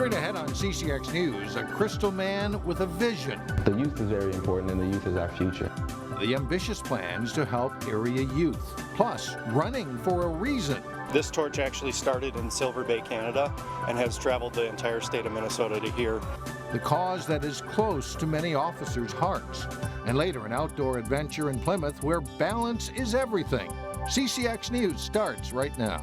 Straight ahead on CCX News, a crystal man with a vision. The youth is very important, and the youth is our future. The ambitious plans to help area youth, plus running for a reason. This torch actually started in Silver Bay, Canada, and has traveled the entire state of Minnesota to here. The cause that is close to many officers' hearts. And later, an outdoor adventure in Plymouth where balance is everything. CCX News starts right now.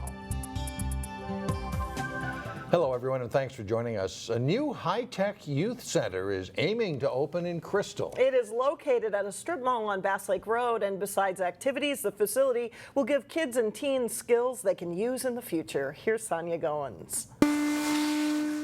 Hello, everyone, and thanks for joining us. A new high-tech youth center is aiming to open in Crystal. It is located at a strip mall on Bass Lake Road, and besides activities, the facility will give kids and teens skills they can use in the future. Here's Sonia Goins.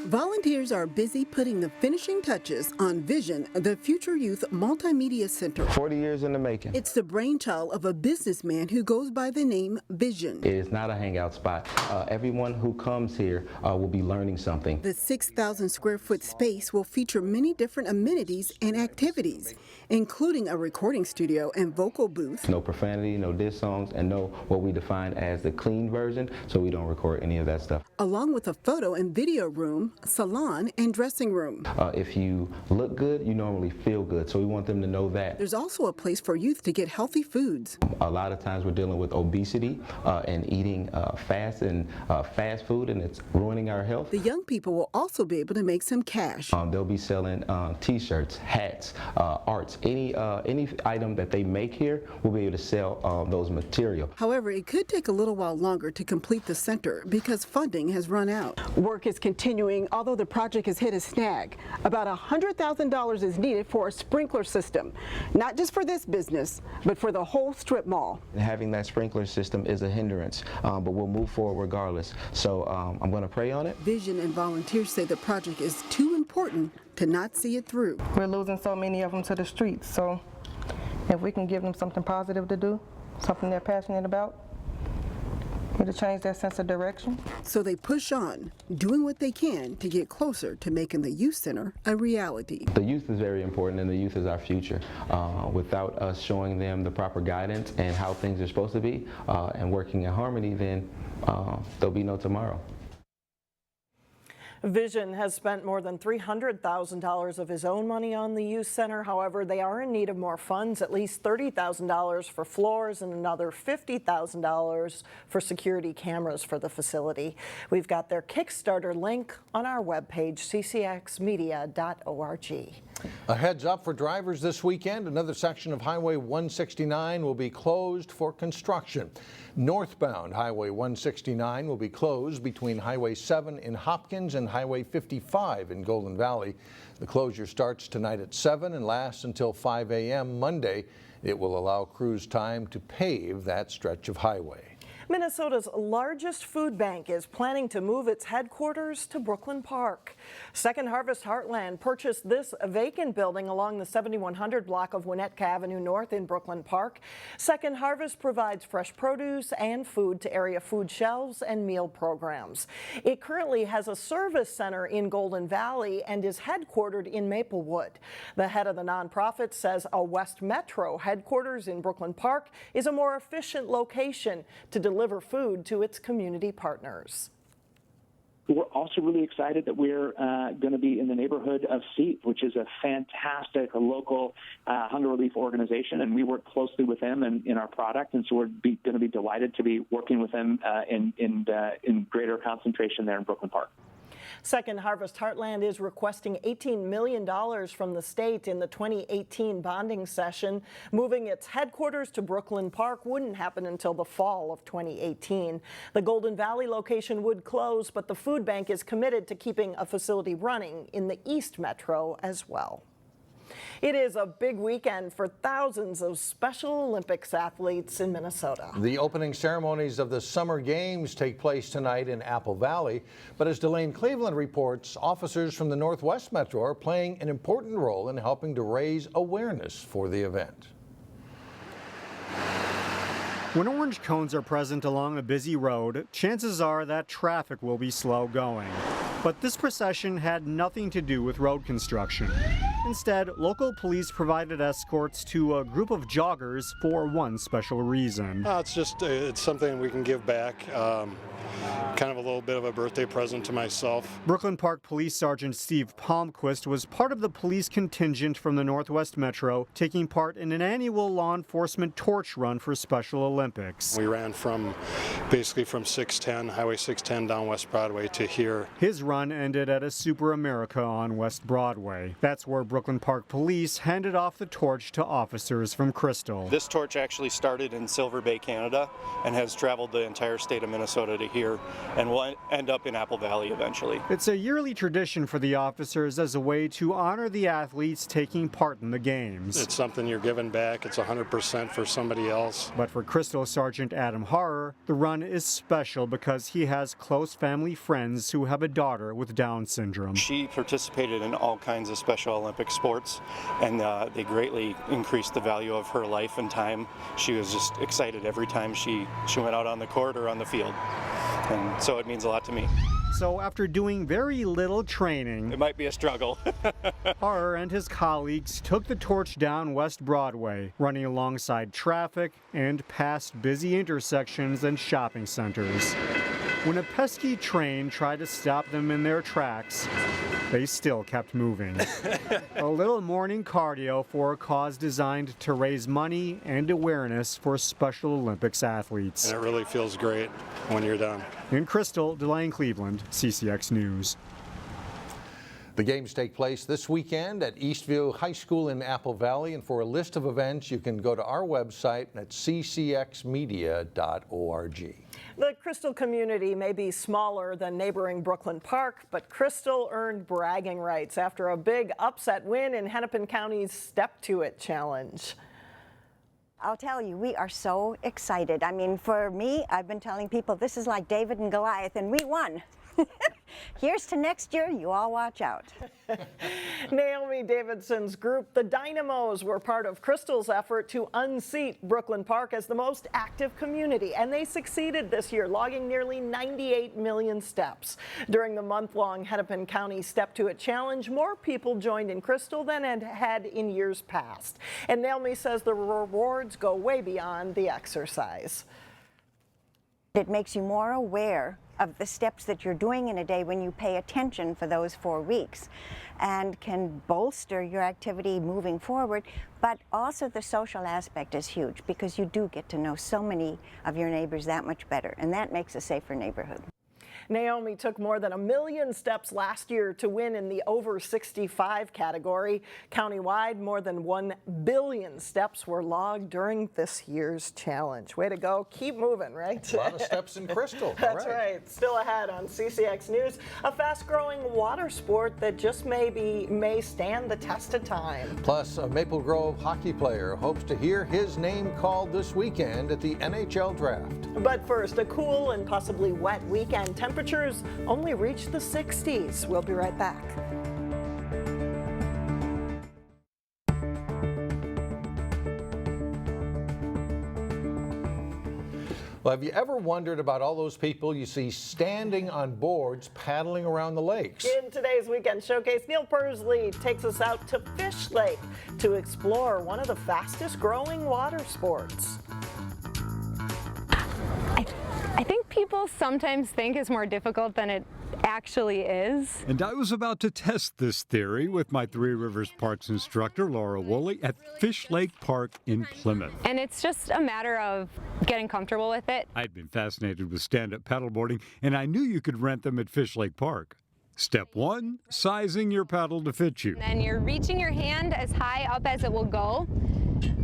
Volunteers are busy putting the finishing touches on Vision, the Future Youth Multimedia Center. 40 years in the making. It's the brainchild of a businessman who goes by the name Vision. It is not a hangout spot. Everyone who comes here will be learning something. The 6,000 square foot space will feature many different amenities and activities, including a recording studio and vocal booth. No profanity, no diss songs, and no what we define as the clean version, so we don't record any of that stuff. Along with a photo and video room, salon, and dressing room. If you look good, you normally feel good, so we want them to know that. There's also a place for youth to get healthy foods. A lot of times we're dealing with obesity and eating fast food, and it's ruining our health. The young people will also be able to make some cash. They'll be selling t-shirts, hats, arts, any item that they make here, we'll be able to sell those material. However, it could take a little while longer to complete the center because funding has run out. Work is continuing, although the project has hit a snag. About $100,000 is needed for a sprinkler system, not just for this business, but for the whole strip mall. Having that sprinkler system is a hindrance, but we'll move forward regardless. So I'm going to pray on it. Vision and volunteers say the project is too important to not see it through. We're losing so many of them to the streets, so if we can give them something positive to do, something they're passionate about, to change their sense of direction. So they push on, doing what they can to get closer to making the youth center a reality. The youth is very important, and the youth is our future. Without us showing them the proper guidance and how things are supposed to be and working in harmony, then there'll be no tomorrow. Vision has spent more than $300,000 of his own money on the youth center. However, they are in need of more funds, at least $30,000 for floors and another $50,000 for security cameras for the facility. We've got their Kickstarter link on our webpage, ccxmedia.org. A heads up for drivers this weekend. Another section of Highway 169 will be closed for construction. Northbound Highway 169 will be closed between Highway 7 in Hopkins and Highway 55 in Golden Valley. The closure starts tonight at 7 and lasts until 5 a.m. Monday. It will allow crews time to pave that stretch of highway. Minnesota's largest food bank is planning to move its headquarters to Brooklyn Park. Second Harvest Heartland purchased this vacant building along the 7100 block of Winnetka Avenue North in Brooklyn Park. Second Harvest provides fresh produce and food to area food shelves and meal programs. It currently has a service center in Golden Valley and is headquartered in Maplewood. The head of the nonprofit says a West Metro headquarters in Brooklyn Park is a more efficient location to deliver food to its community partners. We're also really excited that we're going to be in the neighborhood of SEAT, which is a fantastic local hunger relief organization, and we work closely with them in our product, and so we're going to be delighted to be working with them in greater concentration there in Brooklyn Park. Second Harvest Heartland is requesting $18 million from the state in the 2018 bonding session. Moving its headquarters to Brooklyn Park wouldn't happen until the fall of 2018. The Golden Valley location would close, but the food bank is committed to keeping a facility running in the East Metro as well. It is a big weekend for thousands of Special Olympics athletes in Minnesota. The opening ceremonies of the Summer Games take place tonight in Apple Valley, but as Delane Cleveland reports, officers from the Northwest Metro are playing an important role in helping to raise awareness for the event. When orange cones are present along a busy road, chances are that traffic will be slow going. But this procession had nothing to do with road construction. Instead, local police provided escorts to a group of joggers for one special reason. It's something we can give back. Kind of a little bit of a birthday present to myself. Brooklyn Park Police Sergeant Steve Palmquist was part of the police contingent from the Northwest Metro, taking part in an annual law enforcement torch run for Special Olympics. We ran basically from 610, Highway 610 down West Broadway to here. His run ended at a Super America on West Broadway. That's where Brooklyn Park Police handed off the torch to officers from Crystal. This torch actually started in Silver Bay, Canada, and has traveled the entire state of Minnesota to here, and will end up in Apple Valley eventually. It's a yearly tradition for the officers as a way to honor the athletes taking part in the games. It's something you're giving back. It's 100% for somebody else. But for Crystal Sergeant Adam Harrer, the run is special because he has close family friends who have a daughter with Down syndrome. She participated in all kinds of Special Olympic sports, and they greatly increased the value of her life and time. She was just excited every time she went out on the court or on the field. And so it means a lot to me. So after doing very little training, it might be a struggle. Harrer and his colleagues took the torch down West Broadway, running alongside traffic and past busy intersections and shopping centers. When a pesky train tried to stop them in their tracks, they still kept moving. A little morning cardio for a cause designed to raise money and awareness for Special Olympics athletes. And it really feels great when you're done. In Crystal, Delane Cleveland, CCX News. The games take place this weekend at Eastview High School in Apple Valley, and for a list of events, you can go to our website at ccxmedia.org. The Crystal community may be smaller than neighboring Brooklyn Park, but Crystal earned bragging rights after a big upset win in Hennepin County's Step to It Challenge. I'll tell you, we are so excited. I mean, for me, I've been telling people this is like David and Goliath, and we won. Here's to next year. You all watch out. Naomi Davidson's group, the Dynamos, were part of Crystal's effort to unseat Brooklyn Park as the most active community, and they succeeded this year, logging nearly 98 million steps. During the month-long Hennepin County Step to It Challenge, more people joined in Crystal than had in years past. And Naomi says the rewards go way beyond the exercise. It makes you more aware of the steps that you're doing in a day when you pay attention for those 4 weeks, and can bolster your activity moving forward. But also the social aspect is huge because you do get to know so many of your neighbors that much better, and that makes a safer neighborhood. Naomi took more than 1 million steps last year to win in the over 65 category. Countywide, more than 1 billion steps were logged during this year's challenge. Way to go. Keep moving, right? A lot of steps in Crystal. That's right. Still ahead on CCX News, a fast-growing water sport that just may stand the test of time. Plus, a Maple Grove hockey player hopes to hear his name called this weekend at the NHL draft. But first, a cool and possibly wet weekend. Temperatures only reach the 60s. We'll be right back. Well, have you ever wondered about all those people you see standing on boards paddling around the lakes? In today's Weekend Showcase, Neil Persley takes us out to Fish Lake to explore one of the fastest growing water sports. I think people sometimes think it's more difficult than it actually is. And I was about to test this theory with my Three Rivers Parks instructor, Laura Woolley, at Fish Lake Park in Plymouth. And it's just a matter of getting comfortable with it. I'd been fascinated with stand-up paddleboarding, and I knew you could rent them at Fish Lake Park. Step 1, sizing your paddle to fit you. And you're reaching your hand as high up as it will go,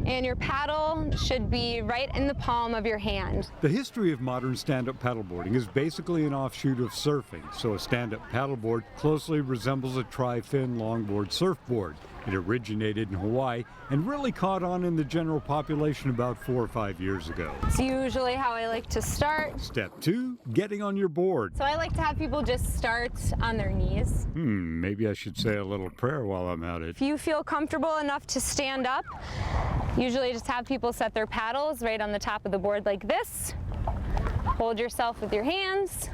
and your paddle should be right in the palm of your hand. The history of modern stand-up paddleboarding is basically an offshoot of surfing, so a stand-up paddleboard closely resembles a tri-fin longboard surfboard. It originated in Hawaii and really caught on in the general population about 4 or 5 years ago. It's usually how I like to start. Step 2, getting on your board. So I like to have people just start on their knees. Maybe I should say a little prayer while I'm at it. If you feel comfortable enough to stand up, usually just have people set their paddles right on the top of the board like this. Hold yourself with your hands.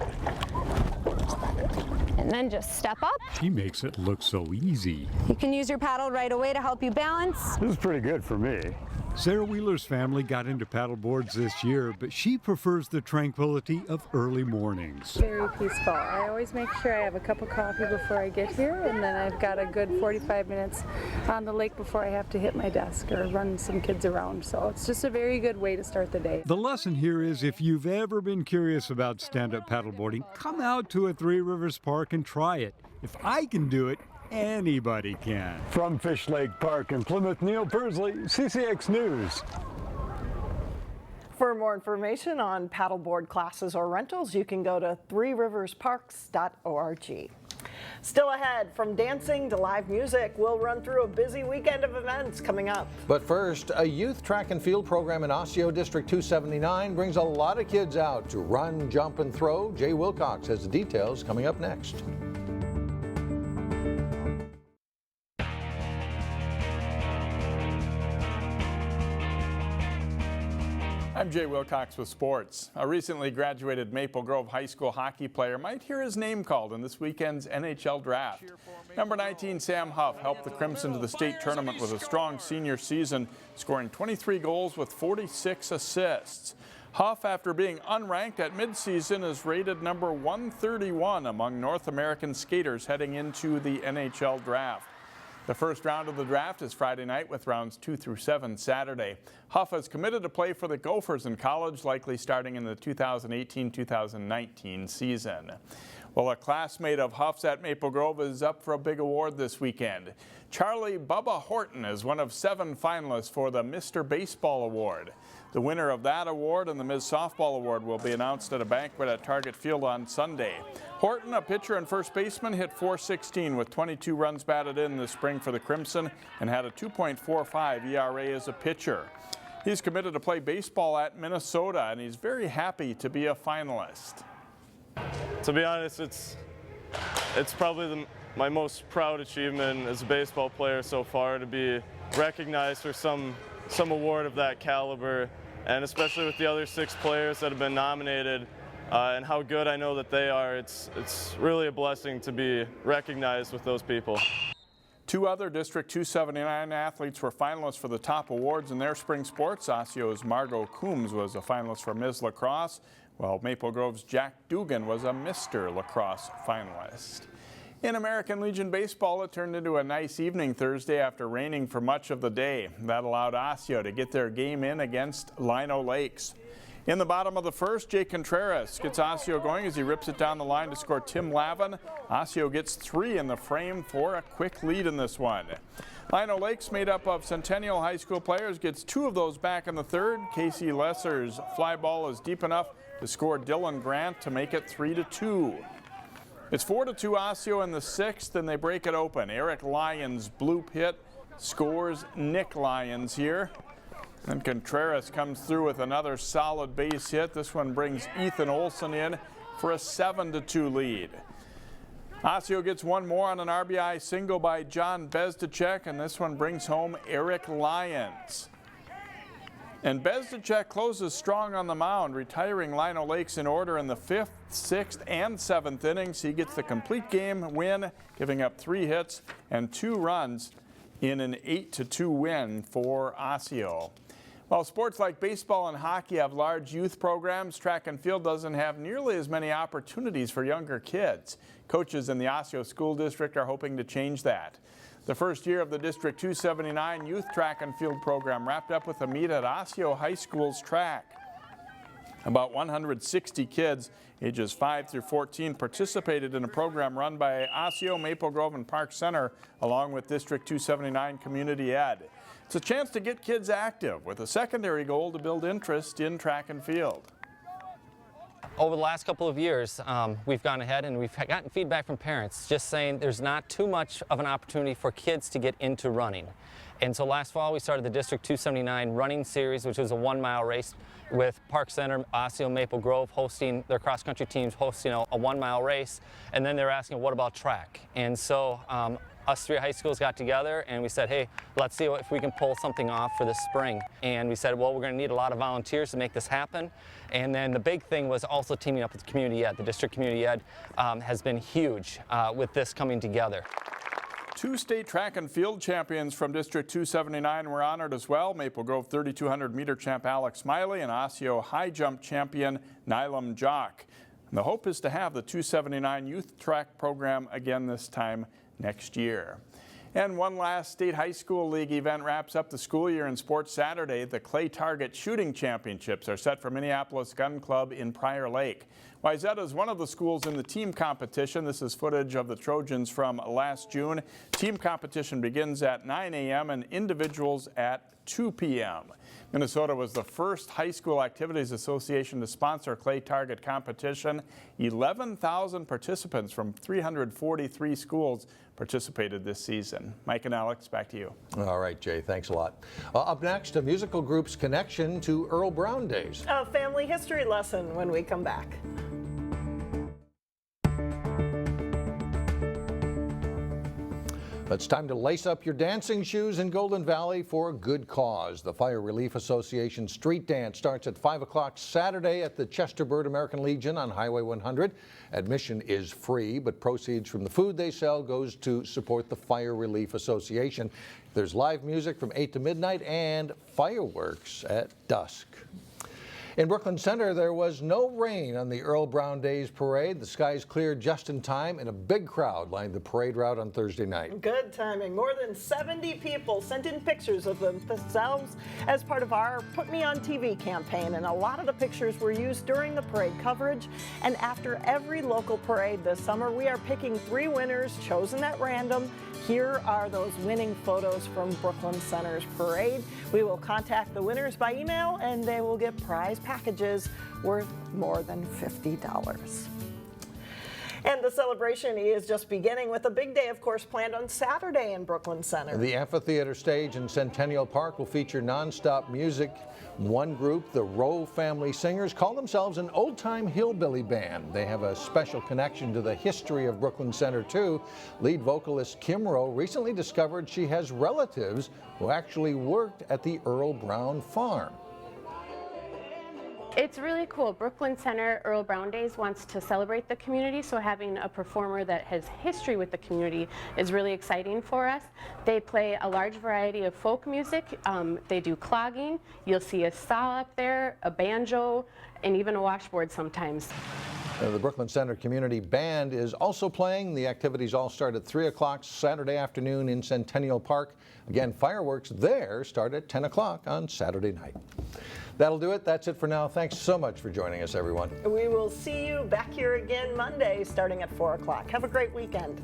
And then just step up. She makes it look so easy. You can use your paddle right away to help you balance. This is pretty good for me. Sarah Wheeler's family got into paddle boards this year, but she prefers the tranquility of early mornings. Very peaceful. I always make sure I have a cup of coffee before I get here, and then I've got a good 45 minutes on the lake before I have to hit my desk or run some kids around. So it's just a very good way to start the day. The lesson here is if you've ever been curious about stand-up paddleboarding, come out to a Three Rivers Park and try it. If I can do it, anybody can. From Fish Lake Park in Plymouth, Neil Persley, CCX News. For more information on paddleboard classes or rentals, you can go to threeriversparks.org. Still ahead, from dancing to live music, we'll run through a busy weekend of events coming up. But first, a youth track and field program in Osseo District 279 brings a lot of kids out to run, jump, and throw. Jay Wilcox has the details coming up next. I'm Jay Wilcox with sports. A recently graduated Maple Grove High School hockey player might hear his name called in this weekend's NHL draft. Number 19, Sam Huff, helped the Crimson to the state tournament with a strong senior season, scoring 23 goals with 46 assists. Huff, after being unranked at midseason, is rated number 131 among North American skaters heading into the NHL draft. The first round of the draft is Friday night with rounds 2 through 7 Saturday. Huff is committed to play for the Gophers in college, likely starting in the 2018-2019 season. Well, a classmate of Huff's at Maple Grove is up for a big award this weekend. Charlie Bubba Horton is one of 7 finalists for the Mr. Baseball Award. The winner of that award and the Ms. Softball Award will be announced at a banquet at Target Field on Sunday. Horton, a pitcher and first baseman, hit .416 with 22 runs batted in this spring for the Crimson and had a 2.45 ERA as a pitcher. He's committed to play baseball at Minnesota, and he's very happy to be a finalist. To be honest, it's probably my most proud achievement as a baseball player so far, to be recognized for some award of that caliber, and especially with the other 6 players that have been nominated and how good I know that they are. It's really a blessing to be recognized with those people. 2 other District 279 athletes were finalists for the top awards in their spring sports. Osceo's Margot Coombs was a finalist for Ms. Lacrosse, while Maple Grove's Jack Dugan was a Mr. Lacrosse finalist. In American Legion baseball, it turned into a nice evening Thursday after raining for much of the day. That allowed Osseo to get their game in against Lino Lakes. In the bottom of the first, Jake Contreras gets Osseo going as he rips it down the line to score Tim Lavin. Osseo gets 3 in the frame for a quick lead in this one. Lino Lakes, made up of Centennial High School players, gets 2 of those back in the third. Casey Lesser's fly ball is deep enough to score Dylan Grant to make it 3-2. It's 4-2 Osseo in the 6th, and they break it open. Eric Lyons' bloop hit scores Nick Lyons here. And Contreras comes through with another solid base hit. This one brings Ethan Olson in for a 7-2 lead. Osseo gets one more on an RBI single by John Bezdacek, and this one brings home Eric Lyons. And Bezdacek closes strong on the mound, retiring Lino Lakes in order in the 5th, 6th, and 7th innings. He gets the complete game win, giving up 3 hits and 2 runs in an 8-2 win for Osseo. While sports like baseball and hockey have large youth programs, track and field doesn't have nearly as many opportunities for younger kids. Coaches in the Osseo School District are hoping to change that. The first year of the District 279 youth track and field program wrapped up with a meet at Osseo High School's track. About 160 kids ages 5 through 14 participated in a program run by Osseo, Maple Grove, and Park Center, along with District 279 Community Ed. It's a chance to get kids active with a secondary goal to build interest in track and field. over the last couple of years, we've gone ahead and we've gotten feedback from parents just saying there's not too much of an opportunity for kids to get into running. And so last fall we started the District 279 running series, which was a 1-mile race with Park Center, Osseo, Maple Grove hosting their cross-country teams hosting a 1-mile race. And then they're asking, what about track? And so us 3 high schools got together and we said, hey, let's see if we can pull something off for this spring. And we said, well, we're going to need a lot of volunteers to make this happen. And then the big thing was also teaming up with community ed. The district community ed has been huge with this coming together. 2 state track and field champions from District 279 were honored as well. Maple Grove 3,200 meter champ Alex Smiley and Osseo high jump champion Nylam Jock. And the hope is to have the 279 youth track program again this time next year. And one last state high school league event wraps up the school year in sports Saturday. The Clay Target Shooting Championships are set for Minneapolis Gun Club in Prior Lake. Wayzata is one of the schools in the team competition. This is footage of the Trojans from last June. Team competition begins at 9 a.m. and individuals at 2 p.m. Minnesota was the first high school activities association to sponsor Clay Target competition. 11,000 participants from 343 schools participated this season. Mike and Alex, back to you. All right, Jay, thanks a lot. Up next, a musical group's connection to Earle Brown Days. A family history lesson when we come back. It's time to lace up your dancing shoes in Golden Valley for a good cause. The Fire Relief Association Street Dance starts at 5 o'clock Saturday at the Chesterbird American Legion on Highway 100. Admission is free, but proceeds from the food they sell goes to support the Fire Relief Association. There's live music from 8 to midnight and fireworks at dusk. In Brooklyn Center, there was no rain on the Earle Brown Days parade. The skies cleared just in time, and a big crowd lined the parade route on Thursday night. Good timing. More than 70 people sent in pictures of themselves as part of our Put Me on TV campaign, and a lot of the pictures were used during the parade coverage. And after every local parade this summer, we are picking 3 winners chosen at random. Here are those winning photos from Brooklyn Center's parade. We will contact the winners by email, and they will get prize packages worth more than $50. And the celebration is just beginning with a big day, of course, planned on Saturday in Brooklyn Center. The amphitheater stage in Centennial Park will feature nonstop music. One group, the Rowe Family Singers, call themselves an old-time hillbilly band. They have a special connection to the history of Brooklyn Center, too. Lead vocalist Kim Rowe recently discovered she has relatives who actually worked at the Earle Brown farm. It's really cool. Brooklyn Center Earle Brown Days wants to celebrate the community, so having a performer that has history with the community is really exciting for us. They play a large variety of folk music. They do clogging. You'll see a saw up there, a banjo, and even a washboard sometimes. The Brooklyn Center Community Band is also playing. The activities all start at 3 o'clock Saturday afternoon in Centennial Park. Again, fireworks there start at 10 o'clock on Saturday night. That'll do it. That's it for now. Thanks so much for joining us, everyone. We will see you back here again Monday starting at 4 o'clock. Have a great weekend.